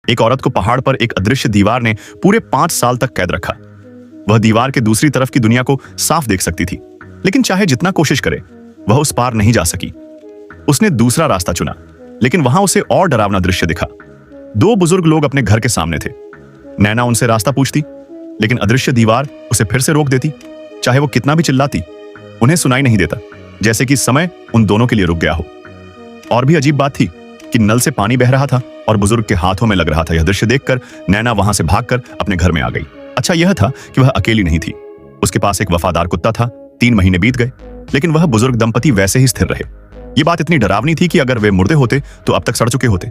एक औरत को पहाड़ पर एक अदृश्य दीवार ने पूरे 5 साल तक कैद रखा। वह दीवार के दूसरी तरफ की दुनिया को साफ देख सकती थी, लेकिन चाहे जितना कोशिश करे वह उस पार नहीं जा सकी। उसने दूसरा रास्ता चुना, लेकिन वहां उसे और डरावना दृश्य दिखा। 2 बुजुर्ग लोग अपने घर के सामने थे। नैना उनसे रास्ता पूछती, लेकिन अदृश्य दीवार उसे फिर से रोक देती। चाहे वो कितना भी चिल्लाती, उन्हें सुनाई नहीं देता, जैसे कि समय उन दोनों के लिए रुक गया हो। और भी अजीब बात थी कि नल से पानी बह रहा था और बुजुर्ग के हाथों में लग रहा था। यह दृश्य देखकर नैना वहां से भागकर अपने घर में आ गई। अच्छा यह था कि वह अकेली नहीं थी। उसके पास एक वफादार कुत्ता था। 3 महीने बीत गए, लेकिन वह बुजुर्ग दंपति वैसे ही स्थिर रहे। ये बात इतनी डरावनी थी कि अगर वे मुर्दे होते तो अब तक सड़ चुके होते।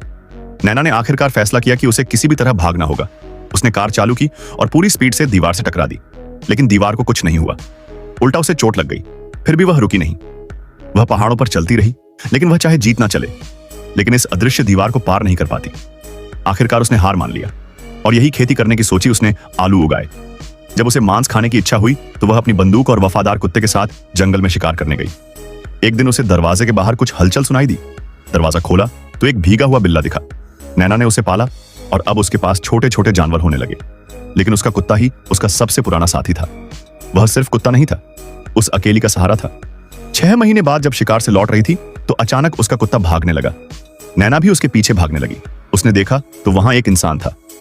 नैना ने आखिरकार फैसला किया कि उसे किसी भी तरह भागना होगा। उसने कार चालू की और पूरी स्पीड से दीवार से टकरा दी, लेकिन दीवार को कुछ नहीं हुआ। उल्टा उसे चोट लग गई। फिर भी वह रुकी नहीं। वह पहाड़ों पर चलती रही, लेकिन वह चाहे जीत ना चले, लेकिन इस अदृश्य दीवार को पार नहीं कर पाती। आखिरकार उसने हार मान लिया और यही खेती करने की सोची। उसने आलू उगाए। जब उसे मांस खाने की इच्छा हुई तो वह अपनी बंदूक और वफादार कुत्ते के साथ जंगल में शिकार करने गई। एक दिन उसे दरवाजे के बाहर कुछ हलचल सुनाई दी। दरवाजा खोला तो एक भीगा हुआ बिल्ला दिखा। नैना ने उसे पाला और अब उसके पास छोटे छोटे जानवर होने लगे, लेकिन उसका कुत्ता ही उसका सबसे पुराना साथी था। वह सिर्फ कुत्ता नहीं था, उस अकेली का सहारा था। 6 महीने बाद जब शिकार से लौट रही थी तो अचानक उसका कुत्ता भागने लगा। नैना भी उसके पीछे भागने लगी। उसने देखा तो वहां एक इंसान था।